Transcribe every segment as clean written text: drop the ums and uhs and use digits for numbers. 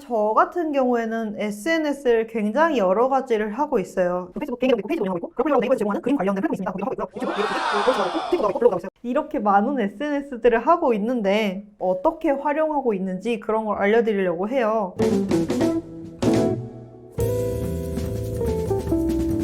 저 같은 경우에는 SNS를 굉장히 여러 가지를 하고 있어요. 페이스북 개인 계정도 있고 페이지 운영하고 있고 그렇게 네이버에서 제공하는 그림 관련된 플랫폼이 있습니다. 거기도 하고 있고요. 유튜브, 그리고 하고 있고 트위터도 하고 블로그도 하고 있어요. 이렇게 많은 SNS들을 하고 있는데 어떻게 활용하고 있는지 그런 걸 알려드리려고 해요.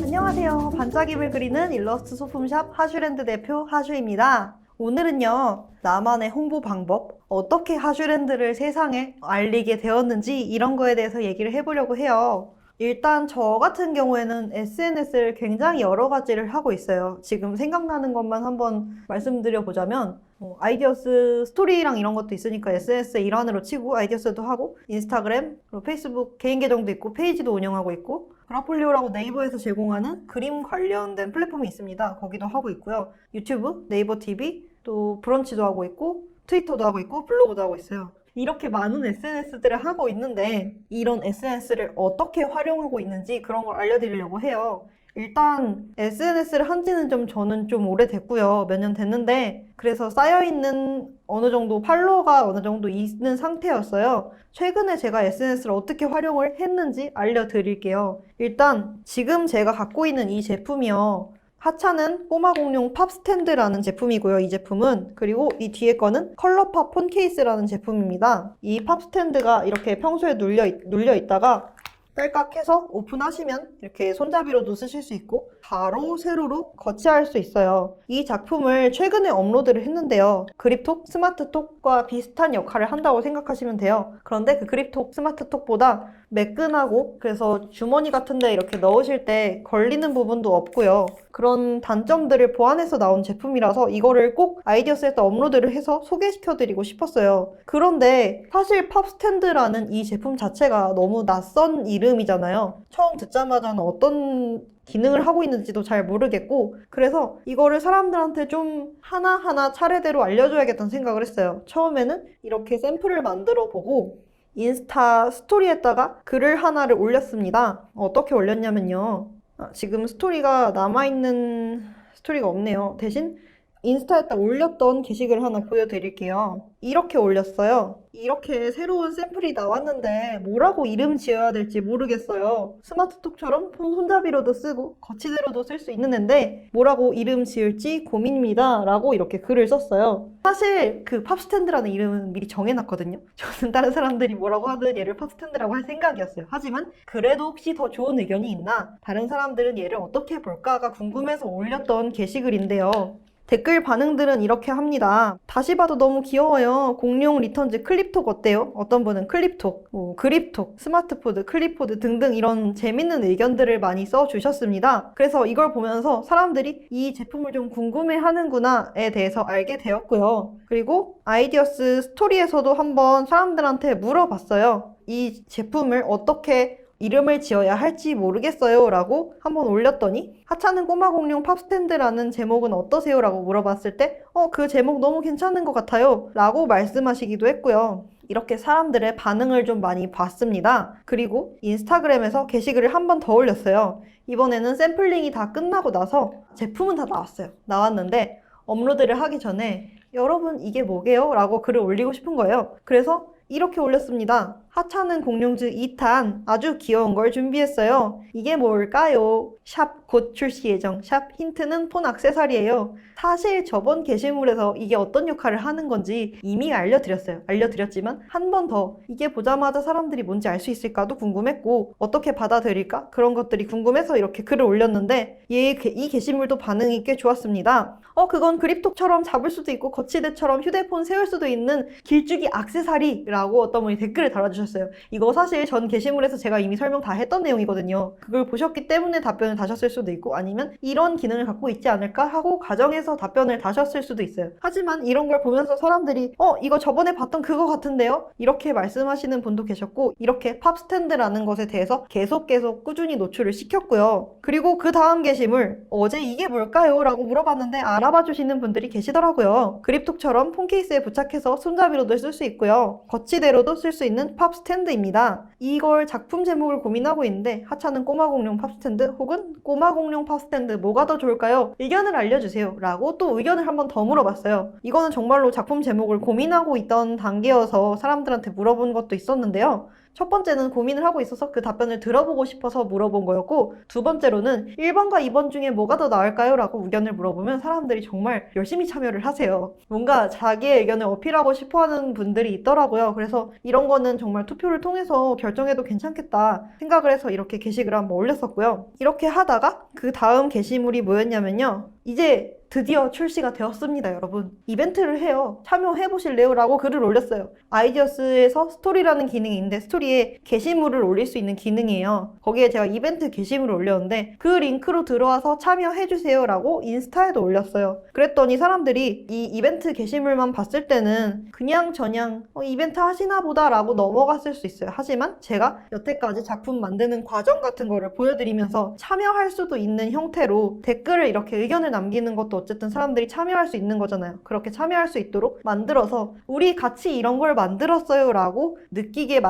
안녕하세요. 반짝임을 그리는 일러스트 소품샵 하슈랜드 대표 하슈입니다. 오늘은요, 나만의 홍보 방법, 어떻게 하슈랜드를 세상에 알리게 되었는지 이런 거에 대해서 얘기를 해보려고 해요. 일단 저 같은 경우에는 SNS를 굉장히 여러 가지를 하고 있어요. 지금 생각나는 것만 한번 말씀드려보자면 아이디어스 스토리랑 이런 것도 있으니까 SNS의 일환으로 치고 아이디어스도 하고 인스타그램, 그리고 페이스북 개인 계정도 있고 페이지도 운영하고 있고 그라폴리오라고 네이버에서 제공하는 그림 관련된 플랫폼이 있습니다. 거기도 하고 있고요. 유튜브, 네이버 TV, 또 브런치도 하고 있고 트위터도 하고 있고 블로그도 하고 있어요. 이렇게 많은 SNS들을 하고 있는데 이런 SNS를 어떻게 활용하고 있는지 그런 걸 알려드리려고 해요. 일단 SNS를 한 지는 저는 좀 오래됐고요. 몇 년 됐는데 그래서 쌓여있는 어느 정도 팔로워가 어느 정도 있는 상태였어요. 최근에 제가 SNS를 어떻게 활용을 했는지 알려드릴게요. 일단 지금 제가 갖고 있는 이 제품이요. 하찮은 꼬마 공룡 팝 스탠드라는 제품이고요. 이 제품은. 그리고 이 뒤에 거는 컬러팝 폰 케이스라는 제품입니다. 이 팝 스탠드가 이렇게 평소에 눌려 있다가 딸깍 해서 오픈하시면 이렇게 손잡이로도 쓰실 수 있고 바로 세로로 거치할 수 있어요. 이 작품을 최근에 업로드를 했는데요. 그립톡, 스마트톡과 비슷한 역할을 한다고 생각하시면 돼요. 그런데 그 그립톡, 스마트톡보다 매끈하고 그래서 주머니 같은 데 이렇게 넣으실 때 걸리는 부분도 없고요. 그런 단점들을 보완해서 나온 제품이라서 이거를 꼭 아이디어스에다 업로드를 해서 소개시켜드리고 싶었어요. 그런데 사실 팝스탠드라는 이 제품 자체가 너무 낯선 이름이잖아요. 처음 듣자마자는 어떤 기능을 하고 있는지도 잘 모르겠고 그래서 이거를 사람들한테 좀 하나하나 차례대로 알려줘야겠다는 생각을 했어요. 처음에는 이렇게 샘플을 만들어 보고 인스타 스토리에다가 글을 하나를 올렸습니다. 어떻게 올렸냐면요. 지금 스토리가 남아있는 스토리가 없네요. 대신 인스타에다 올렸던 게시글 하나 보여드릴게요. 이렇게 올렸어요. 이렇게 새로운 샘플이 나왔는데 뭐라고 이름 지어야 될지 모르겠어요. 스마트톡처럼 폰 손잡이로도 쓰고 거치대로도 쓸 수 있는 앤데 뭐라고 이름 지을지 고민입니다. 라고 이렇게 글을 썼어요. 사실 그 팝스탠드라는 이름은 미리 정해놨거든요. 저는 다른 사람들이 뭐라고 하든 얘를 팝스탠드라고 할 생각이었어요. 하지만 그래도 혹시 더 좋은 의견이 있나? 다른 사람들은 얘를 어떻게 볼까가 궁금해서 올렸던 게시글인데요. 댓글 반응들은 이렇게 합니다. 다시 봐도 너무 귀여워요. 공룡 리턴즈 클립톡 어때요? 어떤 분은 클립톡, 그립톡, 스마트포드, 클립포드 등등 이런 재밌는 의견들을 많이 써주셨습니다. 그래서 이걸 보면서 사람들이 이 제품을 좀 궁금해하는구나에 대해서 알게 되었고요. 그리고 아이디어스 스토리에서도 한번 사람들한테 물어봤어요. 이 제품을 어떻게 이름을 지어야 할지 모르겠어요 라고 한번 올렸더니 하찮은 꼬마 공룡 팝스탠드라는 제목은 어떠세요? 라고 물어봤을 때 그 제목 너무 괜찮은 것 같아요 라고 말씀하시기도 했고요. 이렇게 사람들의 반응을 좀 많이 봤습니다. 그리고 인스타그램에서 게시글을 한 번 더 올렸어요. 이번에는 샘플링이 다 끝나고 나서 제품은 다 나왔어요. 나왔는데 업로드를 하기 전에 여러분 이게 뭐게요? 라고 글을 올리고 싶은 거예요. 그래서 이렇게 올렸습니다. 하찮은 공룡즈 2탄 아주 귀여운 걸 준비했어요. 이게 뭘까요? 샵 곧 출시 예정. 샵 힌트는 폰 액세서리예요. 사실 저번 게시물에서 이게 어떤 역할을 하는 건지 이미 알려드렸어요. 알려드렸지만 한 번 더 이게 보자마자 사람들이 뭔지 알 수 있을까도 궁금했고 어떻게 받아들일까? 그런 것들이 궁금해서 이렇게 글을 올렸는데 이 게시물도 반응이 꽤 좋았습니다. 그건 그립톡처럼 잡을 수도 있고 거치대처럼 휴대폰 세울 수도 있는 길쭉이 액세서리라고 어떤 분이 댓글을 달아주셨어요. 이거 사실 전 게시물에서 제가 이미 설명 다 했던 내용이거든요. 그걸 보셨기 때문에 답변을 다셨을 수도 있고 아니면 이런 기능을 갖고 있지 않을까 하고 가정해서 답변을 다셨을 수도 있어요. 하지만 이런 걸 보면서 사람들이 이거 저번에 봤던 그거 같은데요? 이렇게 말씀하시는 분도 계셨고 이렇게 팝스탠드라는 것에 대해서 계속 꾸준히 노출을 시켰고요. 그리고 그 다음 게시물 어제 이게 뭘까요? 라고 물어봤는데 알아봐 주시는 분들이 계시더라고요. 그립톡처럼 폰 케이스에 부착해서 손잡이로도 쓸 수 있고요. 거치대로도 쓸 수 있는 팝스탠드입니다. 이걸 작품 제목을 고민하고 있는데 하찮은 꼬마 공룡 팝스탠드 혹은 꼬마 공룡 팝스탠드 뭐가 더 좋을까요? 의견을 알려주세요. 라고 또 의견을 한 번 더 물어봤어요. 이거는 정말로 작품 제목을 고민하고 있던 단계여서 사람들한테 물어본 것도 있었는데요. 첫 번째는 고민을 하고 있어서 그 답변을 들어보고 싶어서 물어본 거였고, 두 번째로는 1번과 2번 중에 뭐가 더 나을까요? 라고 의견을 물어보면 사람들이 정말 열심히 참여를 하세요. 뭔가 자기의 의견을 어필하고 싶어 하는 분들이 있더라고요. 그래서 이런 거는 정말 투표를 통해서 결정해도 괜찮겠다 생각을 해서 이렇게 게시글을 한번 올렸었고요. 이렇게 하다가 그 다음 게시물이 뭐였냐면요. 이제 드디어 출시가 되었습니다, 여러분. 이벤트를 해요. 참여해보실래요? 라고 글을 올렸어요. 아이디어스에서 스토리라는 기능이 있는데 스토리에 게시물을 올릴 수 있는 기능이에요. 거기에 제가 이벤트 게시물을 올렸는데 그 링크로 들어와서 참여해주세요 라고 인스타에도 올렸어요. 그랬더니 사람들이 이 이벤트 게시물만 봤을 때는 그냥 저냥 이벤트 하시나 보다 라고 넘어갔을 수 있어요. 하지만 제가 여태까지 작품 만드는 과정 같은 거를 보여드리면서 참여할 수도 있는 형태로 댓글을 이렇게 의견을 남기는 것도 어쨌든 사람들이 참여할 수 있는 거잖아요. 그렇게 참여할 수 있도록 만들어서 우리 같이 이런 걸 만들었어요 라고 느끼게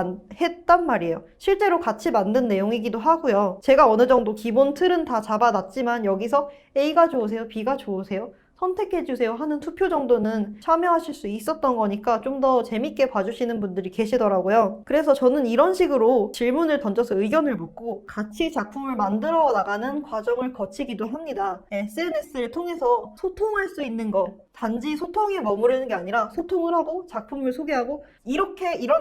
했단 말이에요. 실제로 같이 만든 내용이기도 하고요. 제가 어느 정도 기본 틀은 다 잡아놨지만 여기서 A가 좋으세요? B가 좋으세요? 선택해주세요 하는 투표 정도는 참여하실 수 있었던 거니까 좀 더 재밌게 봐주시는 분들이 계시더라고요. 그래서 저는 이런 식으로 질문을 던져서 의견을 묻고 같이 작품을 만들어 나가는 과정을 거치기도 합니다. SNS를 통해서 소통할 수 있는 거, 단지 소통에 머무르는 게 아니라 소통을 하고 작품을 소개하고 이런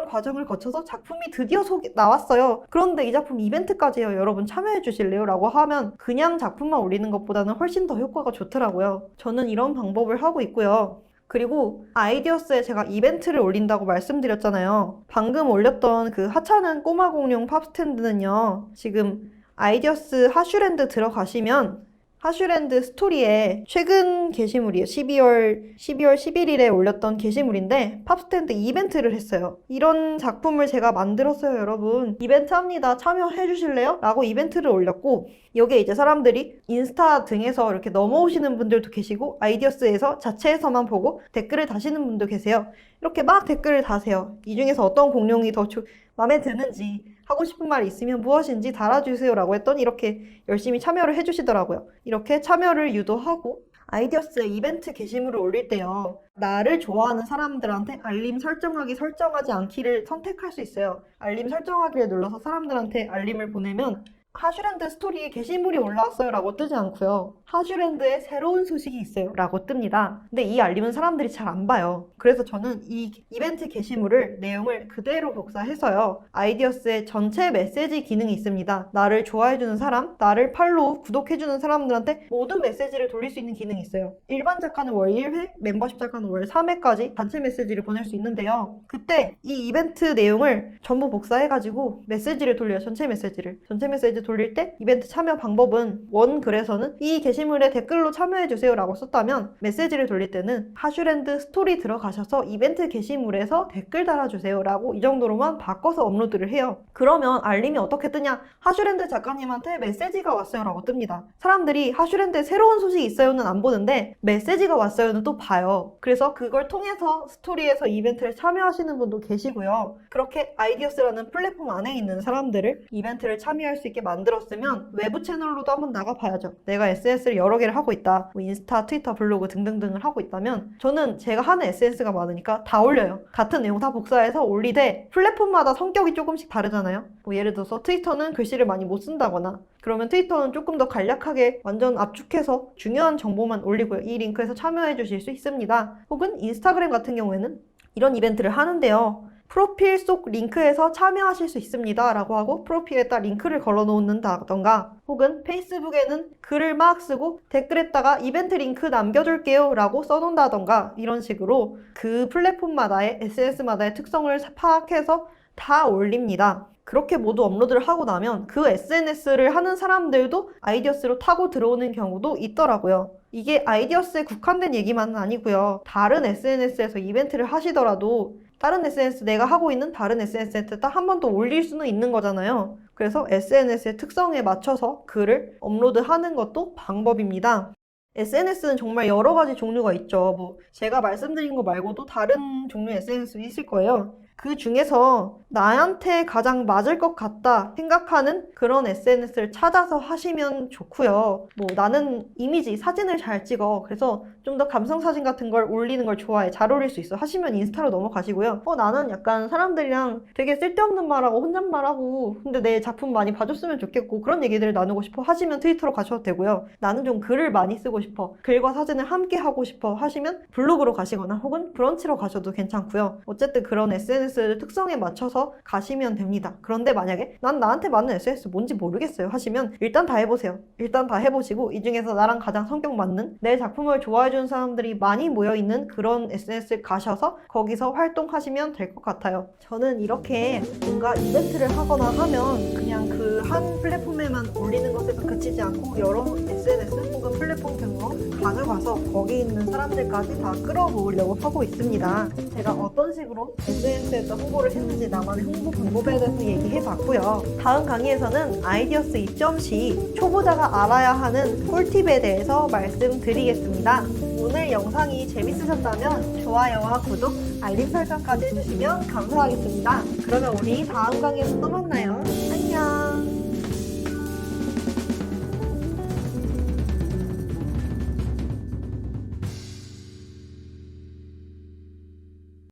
과정을 거쳐서 작품이 드디어 나왔어요. 그런데 이 작품 이벤트까지 해요. 여러분 참여해 주실래요? 라고 하면 그냥 작품만 올리는 것보다는 훨씬 더 효과가 좋더라고요. 저는 이런 방법을 하고 있고요. 그리고 아이디어스에 제가 이벤트를 올린다고 말씀드렸잖아요. 방금 올렸던 그 하찮은 꼬마 공룡 팝스탠드는요. 지금 아이디어스 하슈랜드 들어가시면 하슈랜드 스토리에 최근 게시물이에요. 12월 11일에 올렸던 게시물인데 팝스탠드 이벤트를 했어요. 이런 작품을 제가 만들었어요, 여러분. 이벤트 합니다. 참여해 주실래요? 라고 이벤트를 올렸고 여기에 이제 사람들이 인스타 등에서 이렇게 넘어오시는 분들도 계시고 아이디어스에서 자체에서만 보고 댓글을 다시는 분도 계세요. 이렇게 막 댓글을 다세요. 이 중에서 어떤 공룡이 더 마음에 드는지 하고 싶은 말이 있으면 무엇인지 달아주세요 라고 했더니 이렇게 열심히 참여를 해주시더라고요. 이렇게 참여를 유도하고 아이디어스에 이벤트 게시물을 올릴 때요. 나를 좋아하는 사람들한테 알림 설정하지 않기를 선택할 수 있어요. 알림 설정하기를 눌러서 사람들한테 알림을 보내면 하슈랜드 스토리에 게시물이 올라왔어요 라고 뜨지 않고요. 하슈랜드에 새로운 소식이 있어요 라고 뜹니다. 근데 이 알림은 사람들이 잘 안 봐요. 그래서 저는 이 이벤트 게시물을 내용을 그대로 복사해서요. 아이디어스의 전체 메시지 기능이 있습니다. 나를 좋아해주는 사람, 나를 팔로우, 구독해주는 사람들한테 모든 메시지를 돌릴 수 있는 기능이 있어요. 일반 작가는 월 1회, 멤버십 작가는 월 3회까지 단체 메시지를 보낼 수 있는데요. 그때 이 이벤트 내용을 전부 복사해가지고 메시지를 돌려요. 전체 메시지 돌릴 때 이벤트 참여 방법은 원글에서는 이 게시물에 댓글로 참여해주세요 라고 썼다면 메시지를 돌릴 때는 하슈랜드 스토리 들어가셔서 이벤트 게시물에서 댓글 달아주세요 라고 이 정도로만 바꿔서 업로드를 해요. 그러면 알림이 어떻게 뜨냐? 하슈랜드 작가님한테 메시지가 왔어요 라고 뜹니다. 사람들이 하슈랜드에 새로운 소식이 있어요는 안 보는데 메시지가 왔어요는 또 봐요. 그래서 그걸 통해서 스토리에서 이벤트를 참여하시는 분도 계시고요. 그렇게 아이디어스라는 플랫폼 안에 있는 사람들을 이벤트를 참여할 수 있게 만들었으면 외부 채널로도 한번 나가봐야죠. 내가 SNS를 여러 개를 하고 있다. 뭐 인스타, 트위터, 블로그 등등등을 하고 있다면 저는 제가 하는 SNS가 많으니까 다 올려요. 같은 내용 다 복사해서 올리되 플랫폼마다 성격이 조금씩 다르잖아요. 뭐 예를 들어서 트위터는 글씨를 많이 못 쓴다거나 그러면 트위터는 조금 더 간략하게 완전 압축해서 중요한 정보만 올리고요. 이 링크에서 참여해 주실 수 있습니다. 혹은 인스타그램 같은 경우에는 이런 이벤트를 하는데요. 프로필 속 링크에서 참여하실 수 있습니다 라고 하고 프로필에다 링크를 걸어 놓는다던가 혹은 페이스북에는 글을 막 쓰고 댓글에다가 이벤트 링크 남겨줄게요 라고 써놓는다던가 이런 식으로 그 플랫폼마다의 SNS마다의 특성을 파악해서 다 올립니다. 그렇게 모두 업로드를 하고 나면 그 SNS를 하는 사람들도 아이디어스로 타고 들어오는 경우도 있더라고요. 이게 아이디어스에 국한된 얘기만은 아니고요. 다른 SNS에서 이벤트를 하시더라도 다른 SNS, 내가 하고 있는 다른 SNS에다 한 번 더 올릴 수는 있는 거잖아요. 그래서 SNS의 특성에 맞춰서 글을 업로드하는 것도 방법입니다. SNS는 정말 여러 가지 종류가 있죠. 뭐 제가 말씀드린 거 말고도 다른 종류의 SNS도 있을 거예요. 그 중에서 나한테 가장 맞을 것 같다 생각하는 그런 SNS를 찾아서 하시면 좋고요. 뭐 나는 이미지, 사진을 잘 찍어. 그래서 좀 더 감성 사진 같은 걸 올리는 걸 좋아해. 잘 어울릴 수 있어. 하시면 인스타로 넘어가시고요. 나는 약간 사람들이랑 되게 쓸데없는 말하고 혼잣말하고 근데 내 작품 많이 봐줬으면 좋겠고 그런 얘기들을 나누고 싶어 하시면 트위터로 가셔도 되고요. 나는 좀 글을 많이 쓰고 싶어. 글과 사진을 함께 하고 싶어 하시면 블로그로 가시거나 혹은 브런치로 가셔도 괜찮고요. 어쨌든 그런 SNS 특성에 맞춰서 가시면 됩니다. 그런데 만약에 난 나한테 맞는 SNS 뭔지 모르겠어요 하시면 일단 다 해보세요. 일단 다 해보시고 이 중에서 나랑 가장 성격 맞는 내 작품을 좋아해주는 사람들이 많이 모여있는 그런 SNS를 가셔서 거기서 활동하시면 될 것 같아요. 저는 이렇게 뭔가 이벤트를 하거나 하면 그냥 그 한 플랫폼에만 올리는 것에서 그치지 않고 여러 SNS 혹은 플랫폼 등으로 가져가서 거기 있는 사람들까지 다 끌어모으려고 하고 있습니다. 제가 어떤 식으로 SNS에서 홍보를 했는지 나만의 홍보 방법에 대해서 얘기해봤고요. 다음 강의에서는 아이디어스 입점 시 초보자가 알아야 하는 꿀팁에 대해서 말씀드리겠습니다. 오늘 영상이 재밌으셨다면 좋아요와 구독, 알림 설정까지 해주시면 감사하겠습니다. 그러면 우리 다음 강의에서 또 만나요.